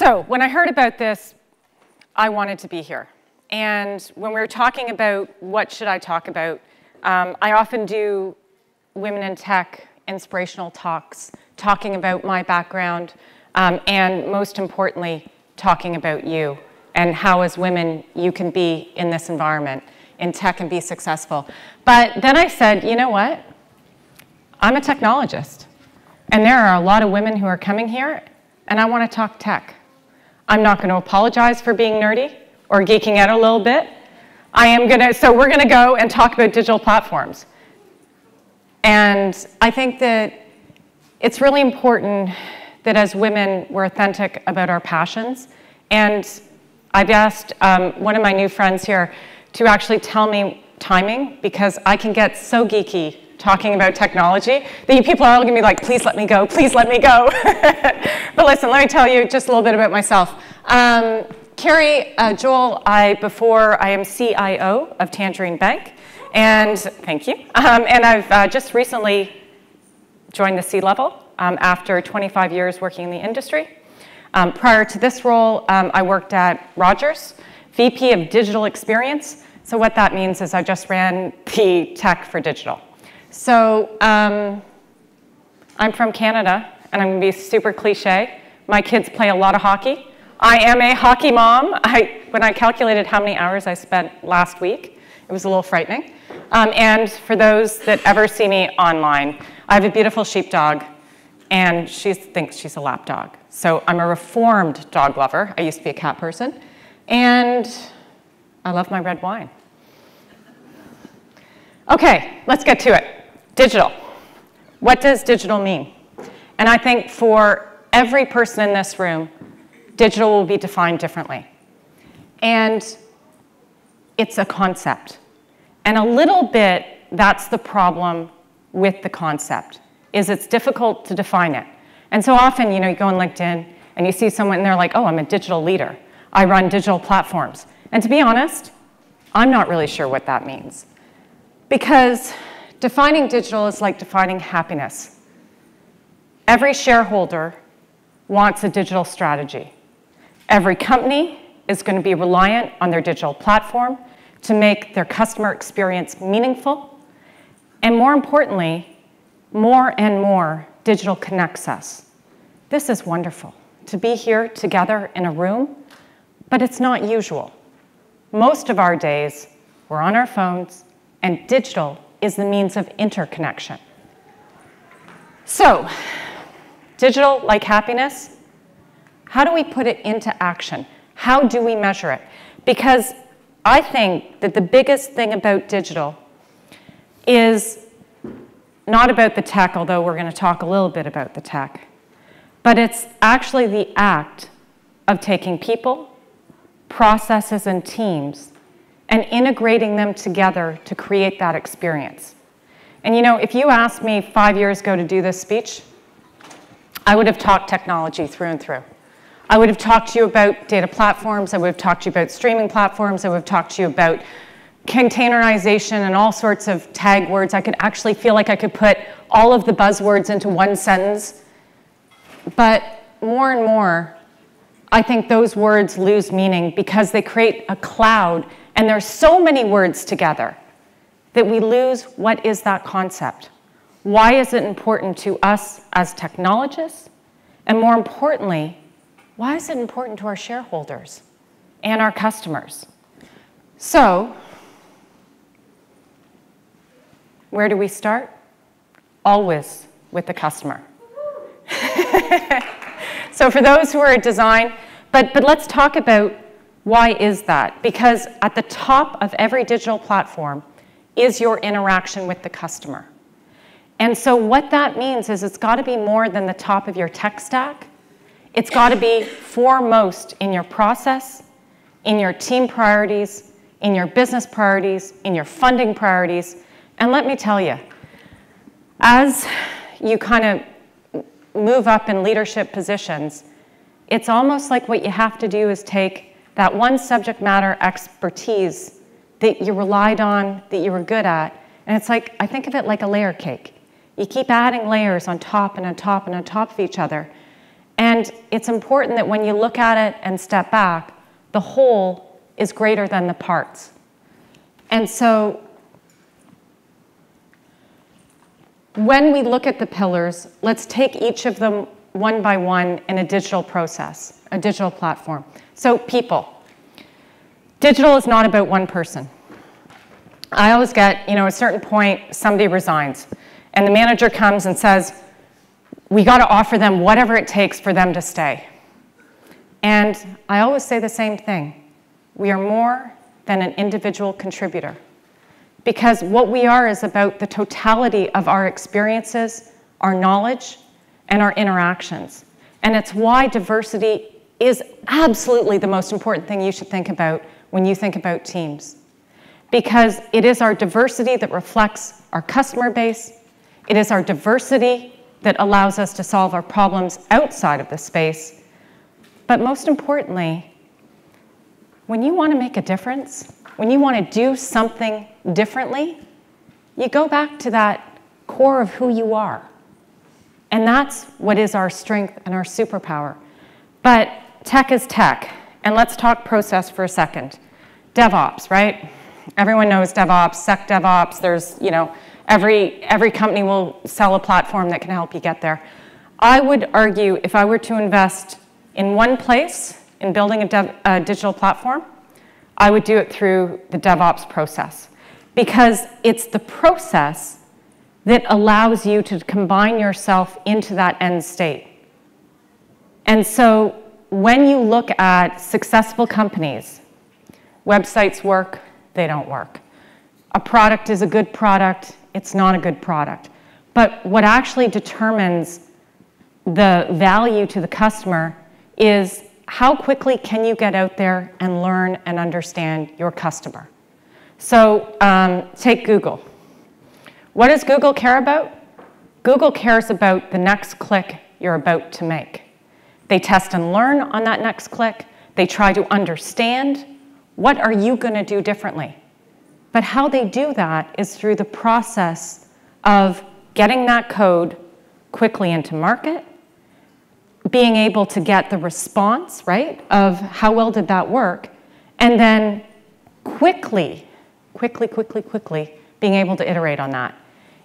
So when I heard about this, I wanted to be here. And when we were talking about what should I talk about, I often do women in tech inspirational talks, talking about my background, and most importantly, talking about you and how as women you can be in this environment in tech and be successful. But then I said, you know what? I'm a technologist. And there are a lot of women who are coming here, and I want to talk tech. I'm not going to apologize for being nerdy or geeking out a little bit. So we're going to go and talk about digital platforms. And I think that it's really important that as women, we're authentic about our passions. And I've asked one of my new friends here to actually tell me timing, because I can get so geeky talking about technology that you people are all going to be like, please let me go, please let me go. But listen, let me tell you just a little bit about myself. Kerry, Joel, before I am CIO of Tangerine Bank, and thank you. And I've just recently joined the C-level after 25 years working in the industry. Prior to this role, I worked at Rogers, VP of Digital Experience. So what that means is I just ran the tech for digital. So I'm from Canada, and I'm going to be super cliche. My kids play a lot of hockey. I am a hockey mom. When I calculated how many hours I spent last week, it was a little frightening. And for those that ever see me online, I have a beautiful sheepdog, and she thinks she's a lap dog. So I'm a reformed dog lover. I used to be a cat person. And I love my red wine. Okay, let's get to it. Digital. What does digital mean? And I think for every person in this room, digital will be defined differently. And it's a concept. And a little bit, that's the problem with the concept, is it's difficult to define it. And so often, you go on LinkedIn and you see someone and they're like, oh, I'm a digital leader. I run digital platforms. And to be honest, I'm not really sure what that means. Because defining digital is like defining happiness. Every shareholder wants a digital strategy. Every company is going to be reliant on their digital platform to make their customer experience meaningful. And more importantly, more and more digital connects us. This is wonderful, to be here together in a room, but it's not usual. Most of our days, we're on our phones, and digital is the means of interconnection. So, digital, like happiness, how do we put it into action? How do we measure it? Because I think that the biggest thing about digital is not about the tech, although we're going to talk a little bit about the tech, but it's actually the act of taking people, processes, and teams and integrating them together to create that experience. And if you asked me 5 years ago to do this speech, I would have talked technology through and through. I would have talked to you about data platforms, I would have talked to you about streaming platforms, I would have talked to you about containerization and all sorts of tag words. I could actually feel like I could put all of the buzzwords into one sentence. But more and more, I think those words lose meaning because they create a cloud, and there's so many words together that we lose what is that concept. Why is it important to us as technologists? And more importantly, why is it important to our shareholders and our customers? So, where do we start? Always with the customer. So for those who are at design, but let's talk about why is that? Because at the top of every digital platform is your interaction with the customer. And so what that means is it's got to be more than the top of your tech stack. It's got to be foremost in your process, in your team priorities, in your business priorities, in your funding priorities. And let me tell you, as you kind of move up in leadership positions, it's almost like what you have to do is take that one subject matter expertise that you relied on, that you were good at, and it's like, I think of it like a layer cake. You keep adding layers on top and on top and on top of each other. And it's important that when you look at it and step back, the whole is greater than the parts. And so when we look at the pillars, let's take each of them one by one in a digital process, a digital platform. So people. Digital is not about one person. I always get, at a certain point, somebody resigns, and the manager comes and says, we got to offer them whatever it takes for them to stay. And I always say the same thing. We are more than an individual contributor. Because what we are is about the totality of our experiences, our knowledge, and our interactions. And it's why diversity is absolutely the most important thing you should think about when you think about teams. Because it is our diversity that reflects our customer base. It is our diversity that allows us to solve our problems outside of the space. But most importantly, when you want to make a difference, when you want to do something differently, you go back to that core of who you are. And that's what is our strength and our superpower. But tech is tech. And let's talk process for a second. DevOps, right? Everyone knows DevOps, Sec DevOps. There's, every company will sell a platform that can help you get there. I would argue if I were to invest in one place in building a digital platform, I would do it through the DevOps process. Because it's the process that allows you to combine yourself into that end state. And so when you look at successful companies, websites work, they don't work. A product is a good product, it's not a good product. But what actually determines the value to the customer is how quickly can you get out there and learn and understand your customer. So take Google. What does Google care about? Google cares about the next click you're about to make. They test and learn on that next click. They try to understand what are you going to do differently. But how they do that is through the process of getting that code quickly into market, being able to get the response, right, of how well did that work, and then quickly being able to iterate on that.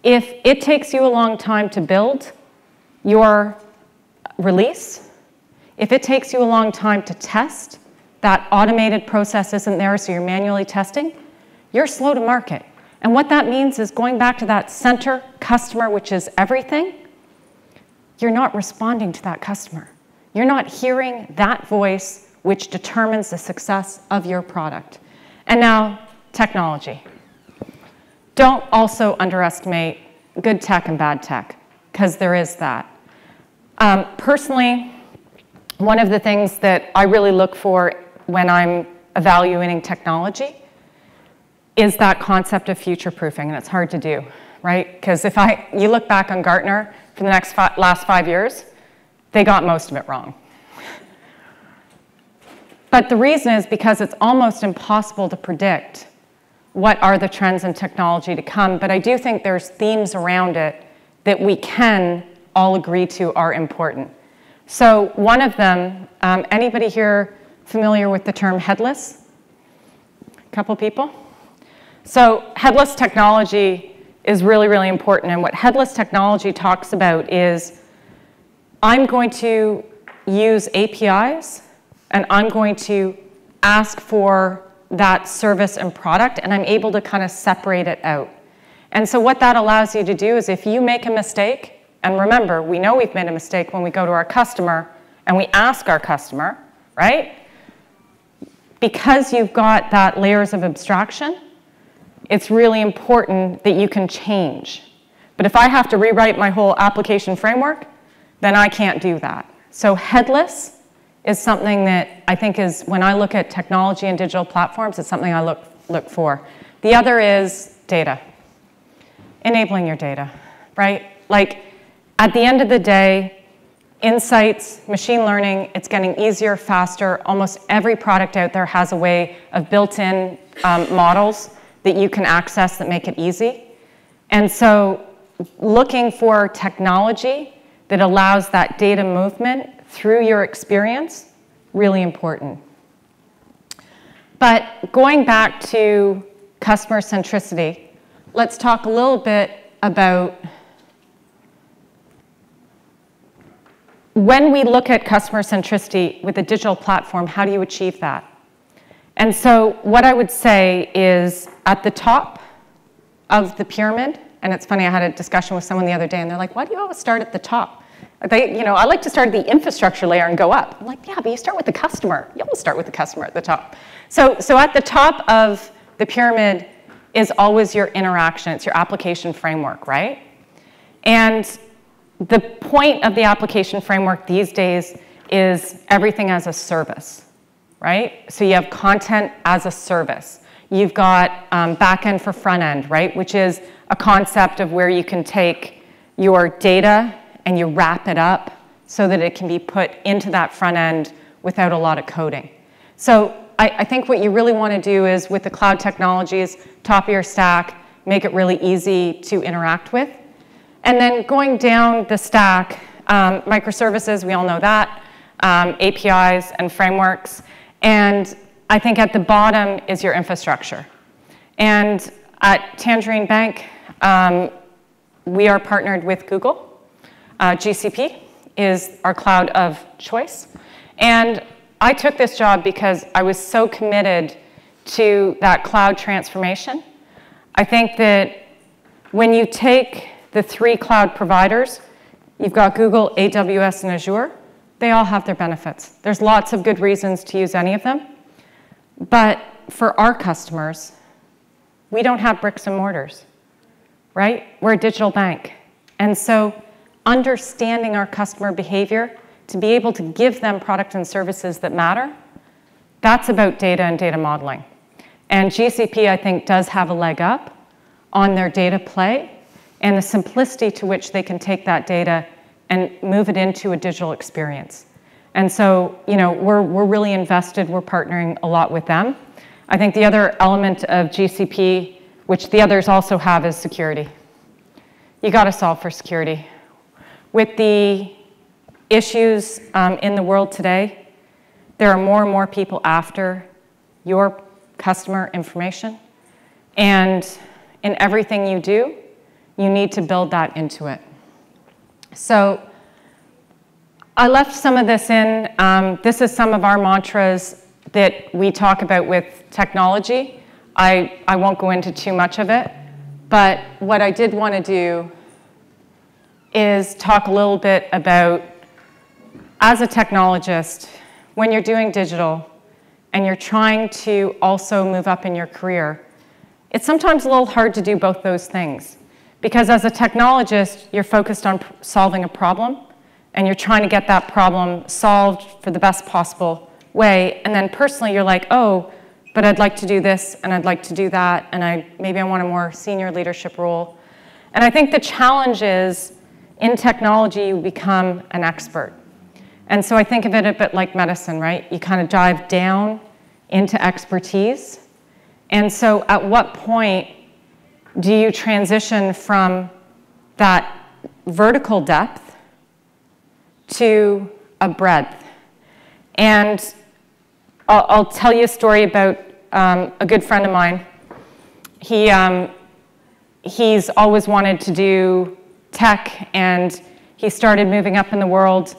If it takes you a long time to build your release, if it takes you a long time to test, that automated process isn't there, so you're manually testing, you're slow to market. And what that means is going back to that center customer, which is everything, you're not responding to that customer. You're not hearing that voice which determines the success of your product. And now, technology. Don't also underestimate good tech and bad tech, because there is that. Personally, one of the things that I really look for when I'm evaluating technology is that concept of future-proofing, and it's hard to do, right? Because if you look back on Gartner for the last 5 years, they got most of it wrong. But the reason is because it's almost impossible to predict what are the trends in technology to come, but I do think there's themes around it that we can all agree to are important. So one of them, anybody here familiar with the term headless? A couple people? So headless technology is really, really important, and what headless technology talks about is I'm going to use APIs, and I'm going to ask for that service and product, and I'm able to kind of separate it out. And so what that allows you to do is if you make a mistake, and remember, we know we've made a mistake when we go to our customer and we ask our customer, right? Because you've got that layers of abstraction, it's really important that you can change. But if I have to rewrite my whole application framework, then I can't do that. So headless is something that I think is, when I look at technology and digital platforms, it's something I look for. The other is data. Enabling your data, right? Like, at the end of the day, insights, machine learning, it's getting easier, faster. Almost every product out there has a way of built-in models that you can access that make it easy. And so looking for technology that allows that data movement through your experience, really important. But going back to customer centricity, let's talk a little bit about when we look at customer centricity with a digital platform, how do you achieve that? And so what I would say is at the top of the pyramid, and it's funny, I had a discussion with someone the other day, and they're like, why do you always start at the top? I like to start at the infrastructure layer and go up. I'm like, yeah, but you start with the customer. You always start with the customer at the top. So at the top of the pyramid is always your interaction. It's your application framework, right? And the point of the application framework these days is everything as a service, right? So you have content as a service. You've got back-end for front-end, right? Which is a concept of where you can take your data and you wrap it up so that it can be put into that front-end without a lot of coding. So I think what you really want to do is with the cloud technologies, top of your stack, make it really easy to interact with. And then going down the stack, microservices, we all know that, APIs and frameworks. And I think at the bottom is your infrastructure. And at Tangerine Bank, we are partnered with Google. GCP is our cloud of choice. And I took this job because I was so committed to that cloud transformation. I think that when you take the 3 cloud providers, you've got Google, AWS, and Azure, they all have their benefits. There's lots of good reasons to use any of them. But for our customers, we don't have bricks and mortars, right? We're a digital bank. And so understanding our customer behavior to be able to give them products and services that matter, that's about data and data modeling. And GCP, I think, does have a leg up on their data play and the simplicity to which they can take that data and move it into a digital experience. And so, we're really invested, we're partnering a lot with them. I think the other element of GCP, which the others also have, is security. You got to solve for security. With the issues in the world today, there are more and more people after your customer information. And in everything you do, you need to build that into it. So I left some of this in. This is some of our mantras that we talk about with technology. I won't go into too much of it, but what I did want to do is talk a little bit about, as a technologist, when you're doing digital and you're trying to also move up in your career, it's sometimes a little hard to do both those things. Because as a technologist, you're focused on solving a problem, and you're trying to get that problem solved for the best possible way. And then personally, you're like, oh, but I'd like to do this, and I'd like to do that, and maybe I want a more senior leadership role. And I think the challenge is, in technology, you become an expert. And so I think of it a bit like medicine, right? You kind of dive down into expertise. And so at what point do you transition from that vertical depth to a breadth? And I'll tell you a story about a good friend of mine. He's always wanted to do tech, and he started moving up in the world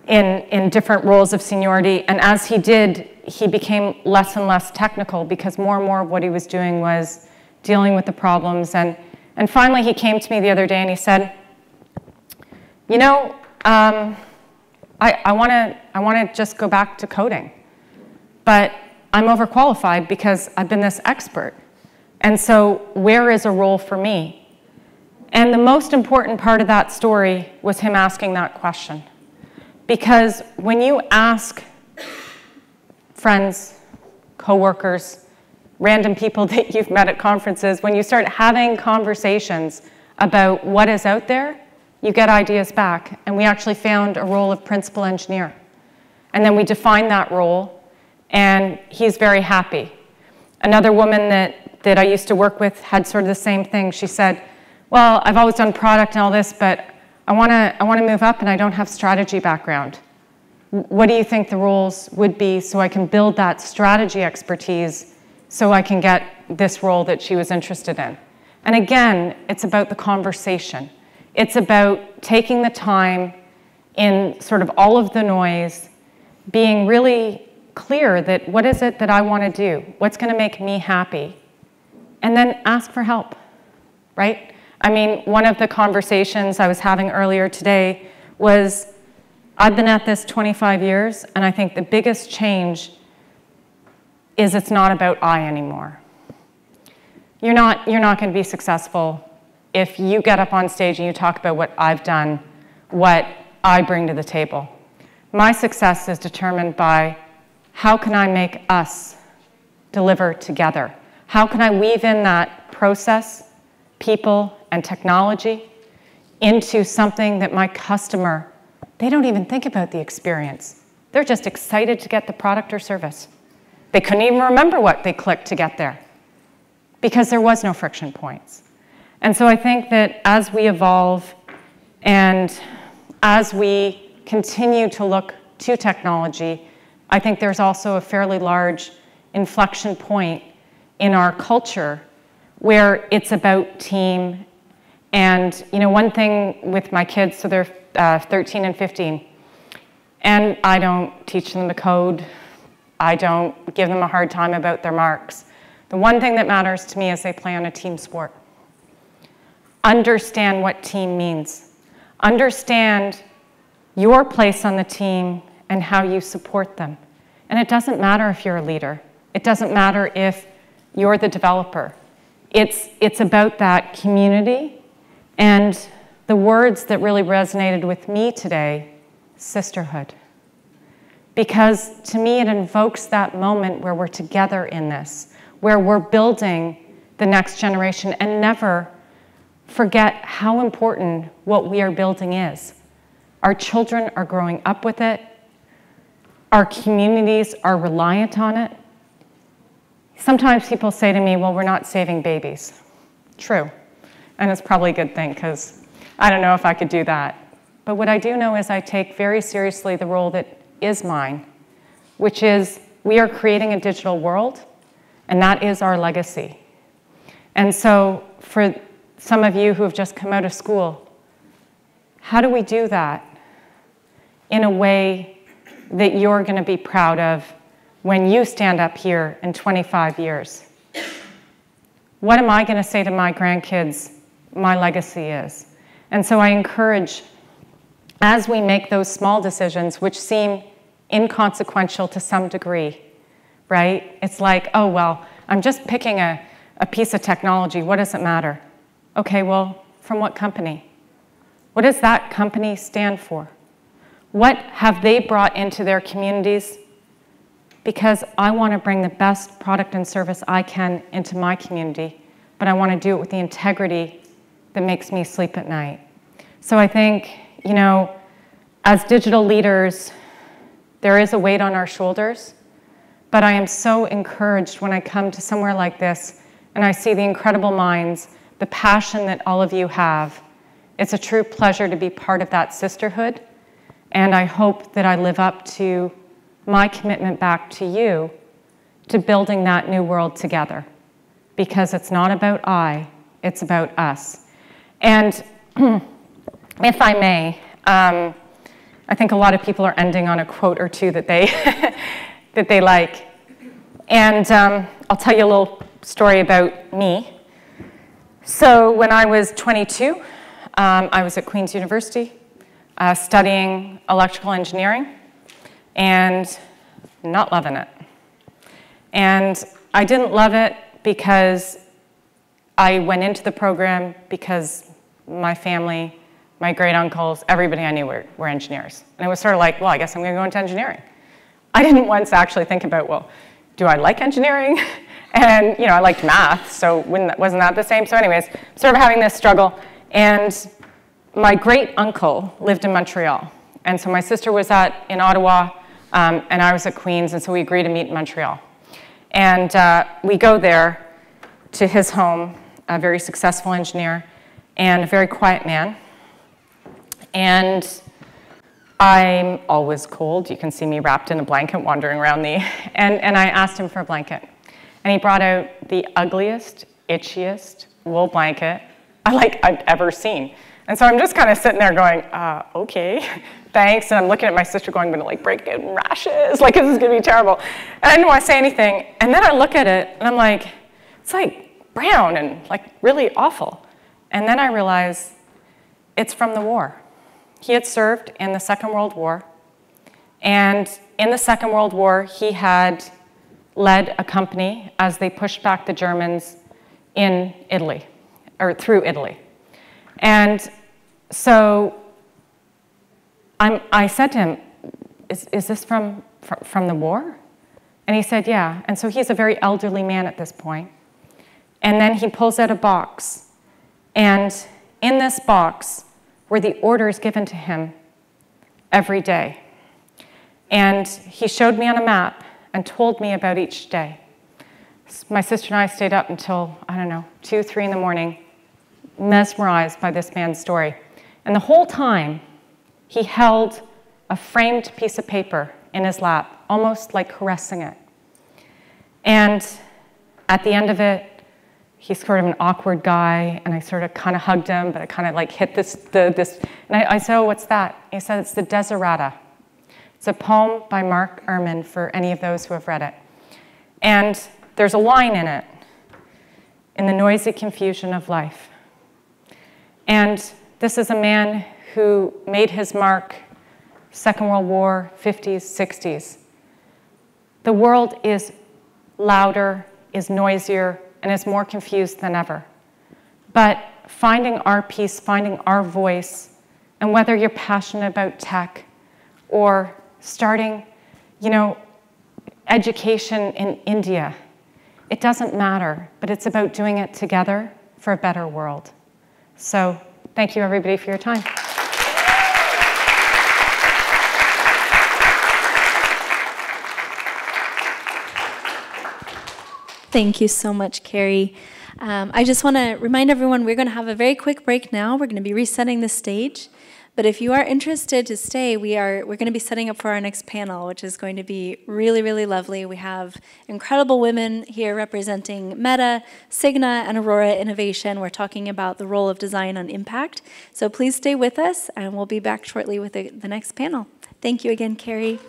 in different roles of seniority. And as he did, he became less and less technical because more and more of what he was doing was dealing with the problems. And finally, he came to me the other day and he said, I want to just go back to coding, but I'm overqualified because I've been this expert. And so where is a role for me? And the most important part of that story was him asking that question. Because when you ask friends, coworkers, random people that you've met at conferences, when you start having conversations about what is out there, you get ideas back. And we actually found a role of principal engineer. And then we defined that role, and he's very happy. Another woman that I used to work with had sort of the same thing. She said, well, I've always done product and all this, but I want to move up, and I don't have strategy background. What do you think the roles would be so I can build that strategy expertise so I can get this role that she was interested in? And again, it's about the conversation. It's about taking the time in sort of all of the noise, being really clear that what is it that I want to do? What's going to make me happy? And then ask for help, right? I mean, one of the conversations I was having earlier today was, I've been at this 25 years, and I think the biggest change is it's not about I anymore. You're not going to be successful if you get up on stage and you talk about what I've done, what I bring to the table. My success is determined by how can I make us deliver together? How can I weave in that process, people, and technology into something that my customer, they don't even think about the experience. They're just excited to get the product or service. They couldn't even remember what they clicked to get there because there was no friction points. And so I think that as we evolve and as we continue to look to technology, I think there's also a fairly large inflection point in our culture where it's about team. And you know, one thing with my kids, so they're 13 and 15, and I don't teach them the code. I don't give them a hard time about their marks. The one thing that matters to me is they play on a team sport. Understand what team means. Understand your place on the team and how you support them. And it doesn't matter if you're a leader. It doesn't matter if you're the developer. It's about that community. And the words that really resonated with me today, sisterhood. Because to me, it invokes that moment where we're together in this, where we're building the next generation, and never forget how important what we are building is. Our children are growing up with it. Our communities are reliant on it. Sometimes people say to me, well, we're not saving babies. True. And it's probably a good thing, because I don't know if I could do that. But what I do know is I take very seriously the role that is mine, which is we are creating a digital world, and that is our legacy. And so for some of you who have just come out of school, how do we do that in a way that you're going to be proud of when you stand up here in 25 years? What am I going to say to my grandkids my legacy is? And so I encourage, as we make those small decisions, which seem inconsequential to some degree, right? It's like, oh, well, I'm just picking a piece of technology. What does it matter? Okay, well, from what company? What does that company stand for? What have they brought into their communities? Because I want to bring the best product and service I can into my community, but I want to do it with the integrity that makes me sleep at night. So I think, you know, as digital leaders, there is a weight on our shoulders, but I am so encouraged when I come to somewhere like this and I see the incredible minds, the passion that all of you have. It's a true pleasure to be part of that sisterhood, and I hope that I live up to my commitment back to you to building that new world together, because it's not about I, it's about us. And if I may, I think a lot of people are ending on a quote or two that they, that they like. And I'll tell you a little story about me. So when I was 22, I was at Queen's University studying electrical engineering and not loving it. And I didn't love it because I went into the program because my family, my great uncles, everybody I knew were engineers. And it was sort of like, well, I guess I'm going to go into engineering. I didn't once actually think about, well, do I like engineering? And you know, I liked math, so wasn't that the same? So anyways, sort of having this struggle. And my great uncle lived in Montreal. And so my sister was in Ottawa, and I was at Queen's, and so we agreed to meet in Montreal. And we go there to his home, a very successful engineer, and a very quiet man. And I'm always cold. You can see me wrapped in a blanket wandering around and I asked him for a blanket. And he brought out the ugliest, itchiest wool blanket I've ever seen. And so I'm just kind of sitting there going, okay, thanks. And I'm looking at my sister going, I'm gonna like break out in rashes. Like, this is gonna be terrible. And I didn't want to say anything. And then I look at it and I'm like, it's like brown and like really awful. And then I realize it's from the war. He had served in the Second World War. And in the Second World War, he had led a company as they pushed back the Germans in Italy, or through Italy. And so I said to him, is this from the war? And he said, yeah. And so he's a very elderly man at this point. And then he pulls out a box. And in this box were the orders given to him every day. And he showed me on a map and told me about each day. My sister and I stayed up until, I don't know, 2, 3 in the morning, mesmerized by this man's story. And the whole time, he held a framed piece of paper in his lap, almost like caressing it. And at the end of it, he's sort of an awkward guy, and I sort of kind of hugged him, but I kind of like hit this, and I said, oh, what's that? He said, it's the Desiderata. It's a poem by Mark Ehrman for any of those who have read it. And there's a line in it, in the noisy confusion of life. And this is a man who made his mark, Second World War, 50s, 60s. The world is louder, is noisier, and is more confused than ever. But finding our peace, finding our voice, and whether you're passionate about tech or starting, education in India, it doesn't matter, but it's about doing it together for a better world. So thank you, everybody, for your time. Thank you so much, Kerry. I just want to remind everyone we're going to have a very quick break now. We're going to be resetting the stage. But if you are interested to stay, we're going to be setting up for our next panel, which is going to be really, really lovely. We have incredible women here representing Meta, Cigna, and Aurora Innovation. We're talking about the role of design on impact. So please stay with us, and we'll be back shortly with the next panel. Thank you again, Kerry.